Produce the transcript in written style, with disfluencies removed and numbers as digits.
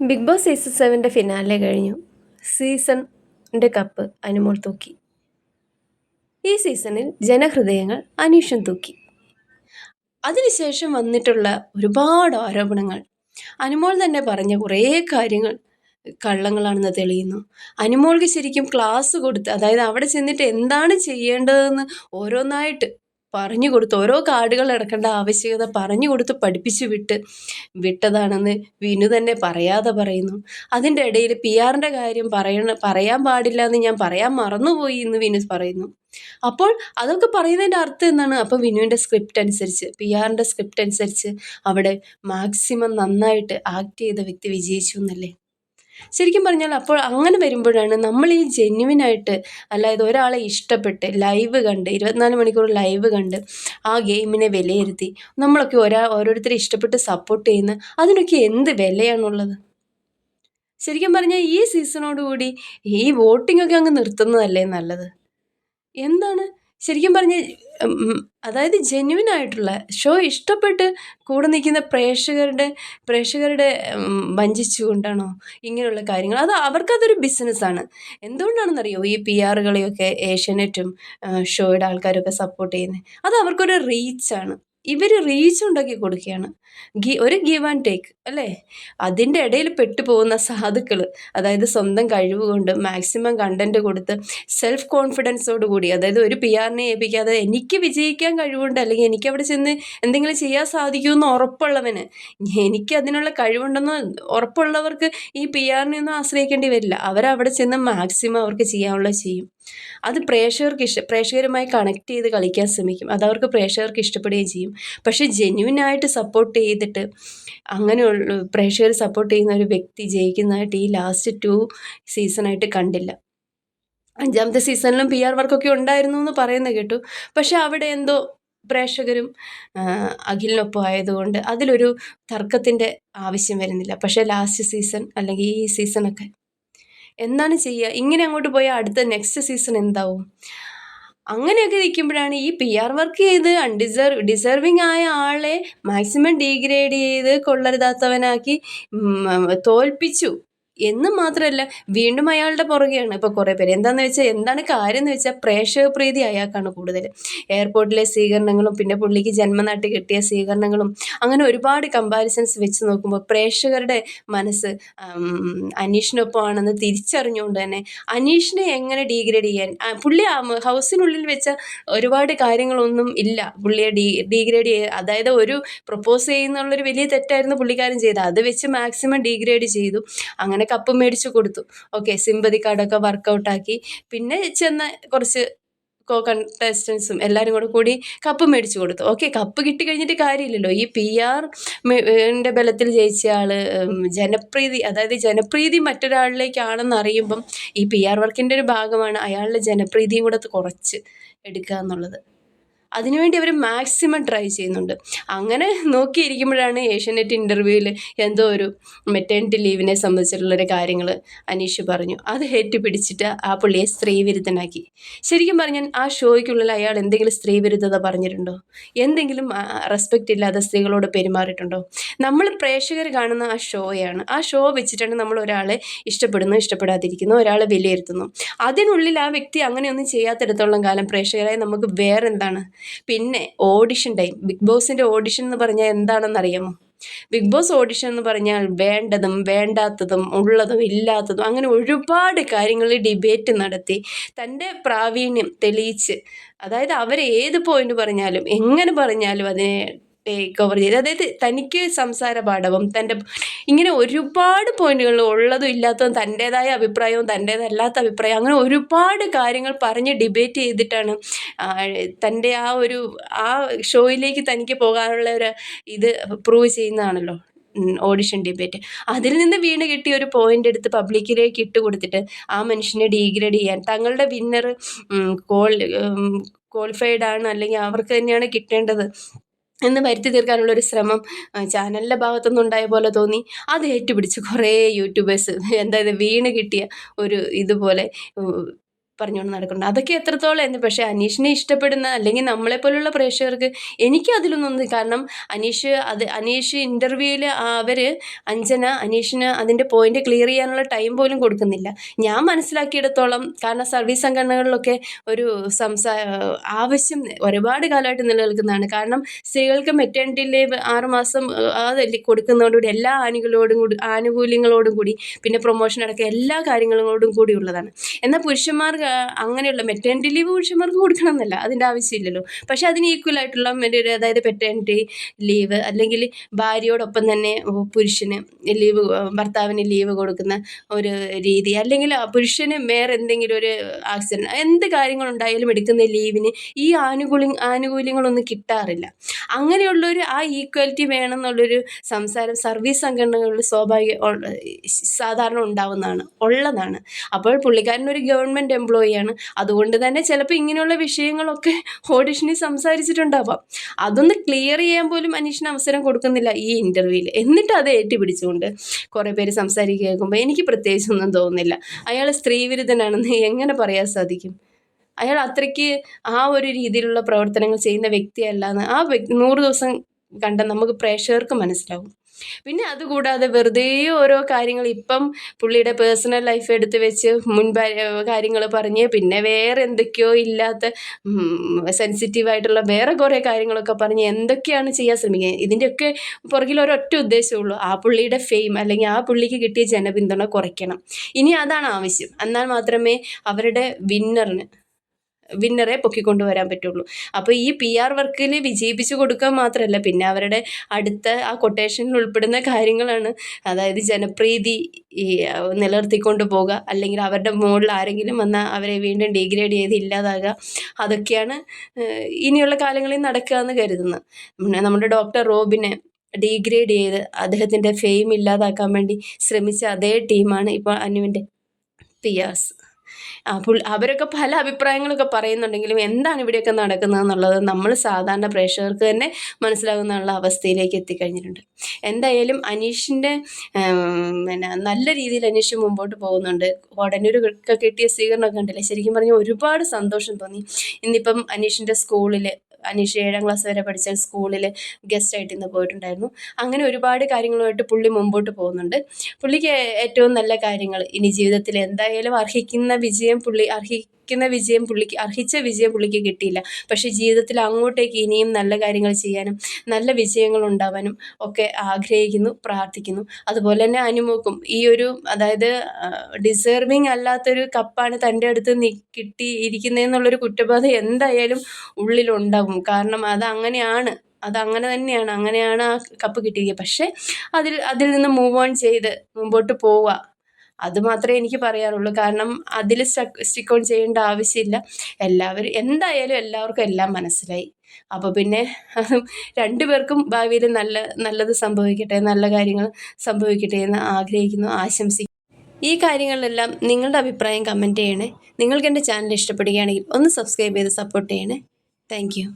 Big boss season 7 finale കഴിഞ്ഞു. സീസണിൻ്റെ cup Anumol തൂക്കി. ഈ സീസണിൽ ജനഹൃദയങ്ങൾ അനീഷൻ തൂക്കി. അതിനുശേഷം വന്നിട്ടുള്ള ഒരുപാട് ആരോപണങ്ങൾ, അനുമോൾ തന്നെ പറഞ്ഞ കുറേ കാര്യങ്ങൾ കള്ളങ്ങളാണെന്ന് തെളിയുന്നു. അനുമോൾക്ക് ശരിക്കും ക്ലാസ് കൊടുത്ത്, അതായത് അവിടെ ചെന്നിട്ട് എന്താണ് ചെയ്യേണ്ടതെന്ന് ഓരോന്നായിട്ട് പറഞ്ഞു കൊടുത്ത്, ഓരോ കാർഡുകൾ ഇറക്കേണ്ട ആവശ്യകത പറഞ്ഞു കൊടുത്ത് പഠിപ്പിച്ചു വിട്ടതാണെന്ന് വിനു തന്നെ പറയാതെ പറയുന്നു. അതിൻ്റെ ഇടയിൽ PR-ൻ്റെ കാര്യം പറയാൻ പാടില്ല എന്ന് ഞാൻ പറയാൻ മറന്നുപോയി എന്ന് വിനു പറയുന്നു. അപ്പോൾ അതൊക്കെ പറയുന്നതിൻ്റെ അർത്ഥം എന്താണ്? അപ്പോൾ വിനുവിൻ്റെ സ്ക്രിപ്റ്റ് അനുസരിച്ച്, PR-ൻ്റെ സ്ക്രിപ്റ്റ് അനുസരിച്ച് അവിടെ മാക്സിമം നന്നായിട്ട് ആക്ട് ചെയ്ത വ്യക്തി വിജയിച്ചു എന്നല്ലേ? ശരിക്കും പറഞ്ഞാൽ അപ്പോൾ അങ്ങനെ വരുമ്പോഴാണ് നമ്മൾ ഈ ജെന്യുവിനായിട്ട്, അല്ലാതെ ഒരാളെ ഇഷ്ടപ്പെട്ട് ലൈവ് കണ്ട് 24 മണിക്കൂർ ലൈവ് കണ്ട് ആ ഗെയിമിനെ വിലയിരുത്തി നമ്മളൊക്കെ ഓരോരുത്തരെ ഇഷ്ടപ്പെട്ട് സപ്പോർട്ട് ചെയ്യുന്ന അതിനൊക്കെ എന്ത് വിലയാണുള്ളത്? ശരിക്കും പറഞ്ഞാൽ ഈ സീസണോടുകൂടി ഈ വോട്ടിംഗ് ഒക്കെ അങ്ങ് നിർത്തുന്നതല്ലേ നല്ലത്. എന്താണ് ശരിക്കും പറഞ്ഞ അതായത് ജെന്യുവിൻ ആയിട്ടുള്ള ഷോ ഇഷ്ടപ്പെട്ട് കൂടെ നിൽക്കുന്ന പ്രേക്ഷകരുടെ വഞ്ചിച്ചുകൊണ്ടാണോ ഇങ്ങനെയുള്ള കാര്യങ്ങൾ? അവർക്കതൊരു ബിസിനസ്സാണ്. എന്തുകൊണ്ടാണെന്നറിയോ ഈ PR-കളെയൊക്കെ ഏഷ്യാനെറ്റും ഷോയുടെ ആൾക്കാരൊക്കെ സപ്പോർട്ട് ചെയ്യുന്നത്? അത് അവർക്കൊരു റീച്ചാണ്. ഇവർ റീച്ച് ഉണ്ടാക്കി കൊടുക്കുകയാണ്. ഒരു ഗിവ് ആൻഡ് ടേക്ക് അല്ലേ? അതിൻ്റെ ഇടയിൽ പെട്ടുപോകുന്ന സാധുക്കൾ, അതായത് സ്വന്തം കഴിവ് കൊണ്ട് മാക്സിമം കണ്ടൻറ്റ് കൊടുത്ത് സെൽഫ് കോൺഫിഡൻസോട് കൂടി, അതായത് ഒരു PR-നെ ഏൽപ്പിക്കാതെ എനിക്ക് വിജയിക്കാൻ കഴിവുണ്ട്, അല്ലെങ്കിൽ എനിക്ക് അവിടെ ചെന്ന് എന്തെങ്കിലും ചെയ്യാൻ സാധിക്കുമെന്ന് ഉറപ്പുള്ളവന്, എനിക്ക് അതിനുള്ള കഴിവുണ്ടെന്ന് ഉറപ്പുള്ളവർക്ക് ഈ PR-നെ ഒന്നും ആശ്രയിക്കേണ്ടി വരില്ല. അവരവിടെ ചെന്ന് മാക്സിമം അവർക്ക് ചെയ്യാനുള്ളത് ചെയ്യും. അത് പ്രേക്ഷകരുമായി കണക്ട് ചെയ്ത് കളിക്കാൻ ശ്രമിക്കും. അതവർക്ക് പ്രേക്ഷകർക്ക് ഇഷ്ടപ്പെടുകയും ചെയ്യും. പക്ഷേ ജെന്യുവിനായിട്ട് സപ്പോർട്ട് ചെയ്തിട്ട് അങ്ങനെയുള്ള പ്രേക്ഷകർ സപ്പോർട്ട് ചെയ്യുന്ന ഒരു വ്യക്തി ജയിക്കുന്നതായിട്ട് ഈ ലാസ്റ്റ് 2 സീസണായിട്ട് കണ്ടില്ല. 5ാമത്തെ സീസണിലും PR വർക്കൊക്കെ ഉണ്ടായിരുന്നു എന്ന് പറയുന്നത് കേട്ടു. പക്ഷെ അവിടെ എന്തോ പ്രേക്ഷകരും അഖിലിനൊപ്പം ആയതുകൊണ്ട് അതിലൊരു തർക്കത്തിൻ്റെ ആവശ്യം വരുന്നില്ല. പക്ഷേ ലാസ്റ്റ് സീസൺ അല്ലെങ്കിൽ ഈ സീസണൊക്കെ എന്താണ് ചെയ്യുക? ഇങ്ങനെ അങ്ങോട്ട് പോയാൽ അടുത്ത നെക്സ്റ്റ് സീസൺ എന്താവും? അങ്ങനെയൊക്കെ നിൽക്കുമ്പോഴാണ് ഈ PR വർക്ക് ചെയ്ത് ഡിസർവിങ് ആയ ആളെ മാക്സിമം ഡീഗ്രേഡ് ചെയ്ത് കൊള്ളരുതാത്തവനാക്കി തോൽപ്പിച്ചു എന്ന് മാത്രമല്ല, വീണ്ടും അയാളുടെ പുറകെയാണ് ഇപ്പോൾ കുറേ പേര്. എന്താണ് കാര്യം എന്ന് വെച്ചാൽ പ്രേക്ഷക പ്രീതി അയാൾക്കാണ് കൂടുതൽ. എയർപോർട്ടിലെ സ്വീകരണങ്ങളും പിന്നെ പുള്ളിക്ക് ജന്മനാട്ടിൽ കിട്ടിയ സ്വീകരണങ്ങളും അങ്ങനെ ഒരുപാട് കമ്പാരിസൺസ് വെച്ച് നോക്കുമ്പോൾ പ്രേക്ഷകരുടെ മനസ്സ് അനീഷിനൊപ്പമാണെന്ന് തിരിച്ചറിഞ്ഞുകൊണ്ട് തന്നെ അനീഷിനെ എങ്ങനെ ഡീഗ്രേഡ് ചെയ്യാൻ, പുള്ളി ഹൗസിനുള്ളിൽ വെച്ച ഒരുപാട് കാര്യങ്ങളൊന്നും ഇല്ല പുള്ളിയെ ഡീഗ്രേഡ് ചെയ്യുക. അതായത് ഒരു പ്രൊപ്പോസ് ചെയ്യുന്നുള്ളൊരു വലിയ തെറ്റായിരുന്നു പുള്ളിക്കാരൻ ചെയ്തത്. അത് വെച്ച് മാക്സിമം ഡീഗ്രേഡ് ചെയ്തു. അങ്ങനെ കപ്പ് മേടിച്ചു കൊടുത്തു. ഓക്കെ, സിമ്പതി കാർഡൊക്കെ വർക്കൗട്ടാക്കി. പിന്നെ ചെന്ന കുറച്ച് കണ്ടസ്റ്റൻസും എല്ലാവരും കൂടി കപ്പ് മേടിച്ചു കൊടുത്തു. ഓക്കെ, കപ്പ് കിട്ടിക്കഴിഞ്ഞിട്ട് കാര്യമില്ലല്ലോ. ഈ PR-ൻ്റെ ബലത്തിൽ ജയിച്ച ആൾ ജനപ്രീതി മറ്റൊരാളിലേക്കാണെന്ന് അറിയുമ്പം ഈ PR വർക്കിൻ്റെ ഒരു ഭാഗമാണ് അയാളുടെ ജനപ്രീതിയും കൂടെ കുറച്ച് എടുക്കുക എന്നുള്ളത്. അതിനുവേണ്ടി അവർ മാക്സിമം ട്രൈ ചെയ്യുന്നുണ്ട്. അങ്ങനെ നോക്കിയിരിക്കുമ്പോഴാണ് ഏഷ്യാനെറ്റ് ഇൻ്റർവ്യൂവിൽ എന്തോ ഒരു മെറ്റേണിറ്റി ലീവിനെ സംബന്ധിച്ചിട്ടുള്ളൊരു കാര്യങ്ങൾ അനീഷ് പറഞ്ഞു. അത് പിടിച്ചിട്ട് ആ പുള്ളിയെ സ്ത്രീവിരുദ്ധനാക്കി. ശരിക്കും പറഞ്ഞാൽ ആ ഷോയ്ക്കുള്ളിൽ അയാൾ എന്തെങ്കിലും സ്ത്രീവിരുദ്ധത പറഞ്ഞിട്ടുണ്ടോ? എന്തെങ്കിലും റെസ്പെക്റ്റ് ഇല്ലാതെ സ്ത്രീകളോട് പെരുമാറിയിട്ടുണ്ടോ? നമ്മൾ പ്രേക്ഷകർ കാണുന്ന ആ ഷോയാണ്. ആ ഷോ വെച്ചിട്ടാണ് നമ്മൾ ഒരാളെ ഇഷ്ടപ്പെടുന്നു, ഇഷ്ടപ്പെടാതിരിക്കുന്നു, ഒരാളെ വിലയിരുത്തുന്നു. അതിനുള്ളിൽ ആ വ്യക്തി അങ്ങനെയൊന്നും ചെയ്യാത്തിടത്തോളം കാലം പ്രേക്ഷകരായി നമുക്ക് വേറെന്താണ്? പിന്നെ ഓഡിഷൻ ടൈം, ബിഗ് ബോസിൻ്റെ ഓഡിഷൻ എന്ന് പറഞ്ഞാൽ എന്താണെന്ന് അറിയാമോ? ബിഗ് ബോസ് ഓഡിഷൻ എന്ന് പറഞ്ഞാൽ വേണ്ടതും വേണ്ടാത്തതും ഉള്ളതും ഇല്ലാത്തതും അങ്ങനെ ഒരുപാട് കാര്യങ്ങളിൽ ഡിബേറ്റ് നടത്തി തൻ്റെ പ്രാവീണ്യം തെളിയിച്ച്, അതായത് അവർ ഏത് പോയിന്റ് പറഞ്ഞാലും എങ്ങനെ പറഞ്ഞാലും അതിനെ ടേക്ക് ഓവർ ചെയ്ത്, അതായത് തനിക്ക് സംസാര പാഠവും ഇങ്ങനെ ഒരുപാട് പോയിന്റുകൾ ഉള്ളതും ഇല്ലാത്തതും തൻ്റേതായ അഭിപ്രായവും തൻ്റേതല്ലാത്ത അഭിപ്രായം അങ്ങനെ ഒരുപാട് കാര്യങ്ങൾ പറഞ്ഞ് ഡിബേറ്റ് ചെയ്തിട്ടാണ് തൻ്റെ ആ ഷോയിലേക്ക് തനിക്ക് പോകാനുള്ള ഒരു ഇത് പ്രൂവ് ചെയ്യുന്നതാണല്ലോ ഓഡിഷൻ ഡിബേറ്റ്. അതിൽ നിന്ന് വീണ് കിട്ടിയ ഒരു പോയിന്റ് എടുത്ത് പബ്ലിക്കിലേക്ക് ഇട്ട് കൊടുത്തിട്ട് ആ മനുഷ്യനെ ഡീഗ്രേഡ് ചെയ്യാൻ, തങ്ങളുടെ വിന്നർ ക്വാളിഫൈഡ് ആണ് അല്ലെങ്കിൽ അവർക്ക് തന്നെയാണ് കിട്ടേണ്ടത് എന്ന് വരുത്തി തീർക്കാനുള്ളൊരു ശ്രമം ചാനലിൻ്റെ ഭാഗത്തുനിന്ന് ഉണ്ടായ പോലെ തോന്നി. അത് ഏറ്റുപിടിച്ച് കുറേ യൂട്യൂബേഴ്സ് വീണ് കിട്ടിയ ഒരു ഇതുപോലെ പറഞ്ഞുകൊണ്ട് നടക്കുന്നുണ്ട്. അതൊക്കെ എത്രത്തോളം എന്ന്. പക്ഷേ അനീഷിനെ ഇഷ്ടപ്പെടുന്ന അല്ലെങ്കിൽ നമ്മളെപ്പോലുള്ള പ്രേക്ഷകർക്ക് എനിക്ക് അതിലൊന്നും, കാരണം അനീഷ് ഇൻ്റർവ്യൂവിൽ അഞ്ജന അനീഷിന് അതിൻ്റെ പോയിന്റ് ക്ലിയർ ചെയ്യാനുള്ള ടൈം പോലും കൊടുക്കുന്നില്ല. ഞാൻ മനസ്സിലാക്കിയിടത്തോളം, കാരണം സർവീസ് സംഘടനകളിലൊക്കെ ഒരു ആവശ്യം ഒരുപാട് കാലമായിട്ട് നിലനിൽക്കുന്നതാണ്. കാരണം സ്ത്രീകൾക്ക് മെറ്റേണിറ്റി ലീവ് 6 മാസം അത് കൊടുക്കുന്നതോടുകൂടി എല്ലാ ആനുകൂല്യങ്ങളോടും കൂടി, പിന്നെ പ്രൊമോഷൻ അടക്കം എല്ലാ കാര്യങ്ങളോടും കൂടി ഉള്ളതാണ്. എന്നാൽ പുരുഷന്മാർക്ക് അങ്ങനെയുള്ള മെറ്റേണിറ്റി ലീവ് പുരുഷന്മാർക്ക് കൊടുക്കണം എന്നല്ല, അതിൻ്റെ ആവശ്യമില്ലല്ലോ. പക്ഷേ അതിന് ഈക്വൽ ആയിട്ടുള്ള അതായത് മെറ്റേണിറ്റി ലീവ്, അല്ലെങ്കിൽ ഭാര്യയോടൊപ്പം തന്നെ പുരുഷന് ഭർത്താവിന് ലീവ് കൊടുക്കുന്ന ഒരു രീതി, അല്ലെങ്കിൽ പുരുഷന് വേറെ എന്തെങ്കിലും ഒരു ആക്സിഡൻറ്റ്, എന്ത് കാര്യങ്ങളുണ്ടായാലും എടുക്കുന്ന ലീവിന് ഈ ആനുകൂല്യങ്ങളൊന്നും കിട്ടാറില്ല. അങ്ങനെയുള്ളൊരു ആ ഈക്വാലിറ്റി വേണം എന്നുള്ളൊരു സംസാരം സർവീസ് സംഘടനകളിൽ സാധാരണ ഉള്ളതാണ്. അപ്പോൾ പുള്ളിക്കാരൻ ഒരു ഗവൺമെൻറ് എംപ്ലോയിയാണ്. അതുകൊണ്ട് തന്നെ ചിലപ്പോൾ ഇങ്ങനെയുള്ള വിഷയങ്ങളൊക്കെ ഓഡിഷനിൽ സംസാരിച്ചിട്ടുണ്ടാവാം. അതൊന്ന് ക്ലിയർ ചെയ്യാൻ പോലും അനീഷിന് അവസരം കൊടുക്കുന്നില്ല ഈ ഇൻ്റർവ്യൂവിൽ. എന്നിട്ട് അത് ഏറ്റുപിടിച്ചുകൊണ്ട് കുറേ പേര് സംസാരിക്കുക കേൾക്കുമ്പോൾ എനിക്ക് പ്രത്യേകിച്ചൊന്നും തോന്നുന്നില്ല. അയാൾ സ്ത്രീവിരുദ്ധനാണെന്ന് എങ്ങനെ പറയാൻ സാധിക്കും? അയാൾ അത്രയ്ക്ക് ആ ഒരു രീതിയിലുള്ള പ്രവർത്തനങ്ങൾ ചെയ്യുന്ന വ്യക്തിയല്ല എന്ന് 100 ദിവസം കണ്ട നമുക്ക് പ്രേക്ഷകർക്ക് മനസ്സിലാവും. പിന്നെ അതുകൂടാതെ വെറുതെ ഓരോ കാര്യങ്ങൾ, ഇപ്പം പുള്ളിയുടെ പേഴ്സണൽ ലൈഫ് എടുത്ത് വെച്ച് കാര്യങ്ങൾ പറഞ്ഞ്, പിന്നെ വേറെ എന്തൊക്കെയോ ഇല്ലാത്ത സെൻസിറ്റീവായിട്ടുള്ള വേറെ കുറേ കാര്യങ്ങളൊക്കെ പറഞ്ഞ് എന്തൊക്കെയാണ് ചെയ്യാൻ ശ്രമിക്കുന്നത്. ഇതിൻ്റെയൊക്കെ പുറകിൽ ഒരൊറ്റ ഉദ്ദേശമുള്ളൂ, ആ പുള്ളിയുടെ ഫെയിം അല്ലെങ്കിൽ ആ പുള്ളിക്ക് കിട്ടിയ ജനപിന്തുണ കുറയ്ക്കണം. ഇനി അതാണ് ആവശ്യം. എന്നാൽ മാത്രമേ അവരുടെ വിന്നറെ പൊക്കിക്കൊണ്ടുവരാൻ പറ്റുള്ളൂ. അപ്പോൾ ഈ PR വർക്കിൽ വിജയിപ്പിച്ച് കൊടുക്കുക മാത്രമല്ല, പിന്നെ അവരുടെ അടുത്ത ആ കൊട്ടേഷനിൽ ഉൾപ്പെടുന്ന കാര്യങ്ങളാണ്. അതായത് ജനപ്രീതി നിലനിർത്തിക്കൊണ്ട് പോകുക, അല്ലെങ്കിൽ അവരുടെ മുകളിൽ ആരെങ്കിലും വന്നാൽ അവരെ വീണ്ടും ഡീഗ്രേഡ് ചെയ്ത് ഇല്ലാതാകുക. അതൊക്കെയാണ് ഇനിയുള്ള കാലങ്ങളിൽ നടക്കുക എന്ന് കരുതുന്നു. നമ്മുടെ ഡോക്ടർ റോബിനെ ഡീഗ്രേഡ് ചെയ്ത് അദ്ദേഹത്തിൻ്റെ ഫെയിം ഇല്ലാതാക്കാൻ വേണ്ടി ശ്രമിച്ച അതേ ടീമാണ് ഇപ്പോൾ അനുവിൻ്റെ PRs. അവരൊക്കെ പല അഭിപ്രായങ്ങളൊക്കെ പറയുന്നുണ്ടെങ്കിലും എന്താണ് ഇവിടെയൊക്കെ നടക്കുന്നത് എന്നുള്ളത് നമ്മൾ സാധാരണ പ്രേക്ഷകർക്ക് തന്നെ മനസ്സിലാകുന്നുള്ള അവസ്ഥയിലേക്ക് എത്തിക്കഴിഞ്ഞിട്ടുണ്ട്. എന്തായാലും അനീഷിൻ്റെ നല്ല രീതിയിൽ അനീഷ് മുമ്പോട്ട് പോകുന്നുണ്ട്. ഉടനൊക്കെ കിട്ടിയ സ്വീകരണമൊക്കെ കണ്ടില്ലേ, ശരിക്കും പറഞ്ഞാൽ ഒരുപാട് സന്തോഷം തോന്നി. ഇന്നിപ്പം അനീഷിൻ്റെ സ്കൂളിൽ, അനീഷ് 7ാം ക്ലാസ് വരെ പഠിച്ച സ്കൂളിൽ ഗസ്റ്റായിട്ട് ഇന്ന് പോയിട്ടുണ്ടായിരുന്നു. അങ്ങനെ ഒരുപാട് കാര്യങ്ങളുമായിട്ട് പുള്ളി മുമ്പോട്ട് പോകുന്നുണ്ട്. പുള്ളിക്ക് ഏറ്റവും നല്ല കാര്യങ്ങൾ ഇനി ജീവിതത്തിൽ എന്തായാലും അർഹിച്ച വിജയം പുള്ളിക്ക് കിട്ടിയില്ല. പക്ഷേ ജീവിതത്തിൽ അങ്ങോട്ടേക്ക് ഇനിയും നല്ല കാര്യങ്ങൾ ചെയ്യാനും നല്ല വിജയങ്ങൾ ഉണ്ടാവാനും ഒക്കെ ആഗ്രഹിക്കുന്നു, പ്രാർത്ഥിക്കുന്നു. അതുപോലെ തന്നെ അനുമോക്കും ഈ ഒരു, അതായത് ഡിസേർവിങ് അല്ലാത്തൊരു കപ്പാണ് തൻ്റെ അടുത്ത് കിട്ടിയിരിക്കുന്നതെന്നുള്ളൊരു കുറ്റബോധം എന്തായാലും ഉള്ളിലുണ്ടാവും. കാരണം അതങ്ങനെ തന്നെയാണ്, അങ്ങനെയാണ് ആ കപ്പ് കിട്ടിയിരിക്കുക. പക്ഷേ അതിൽ നിന്ന് മൂവ് ഓൺ ചെയ്ത് മുമ്പോട്ട് പോവുക, അത് മാത്രമേ എനിക്ക് പറയാനുള്ളൂ. കാരണം അതിൽ സ്റ്റിക്ക് ഓൺ ചെയ്യേണ്ട ആവശ്യമില്ല. എന്തായാലും എല്ലാവർക്കും എല്ലാം മനസ്സിലായി. അപ്പോൾ പിന്നെ രണ്ടുപേർക്കും ഭാവിയിൽ നല്ലത് സംഭവിക്കട്ടെ, നല്ല കാര്യങ്ങൾ സംഭവിക്കട്ടെ എന്ന് ആഗ്രഹിക്കുന്നു, ആശംസിക്കുന്നു. ഈ കാര്യങ്ങളിലെല്ലാം നിങ്ങളുടെ അഭിപ്രായം കമൻറ്റ് ചെയ്യണേ. നിങ്ങൾക്ക് എൻ്റെ ചാനൽ ഇഷ്ടപ്പെടുകയാണെങ്കിൽ ഒന്ന് സബ്സ്ക്രൈബ് ചെയ്ത് സപ്പോർട്ട് ചെയ്യണേ. Thank you.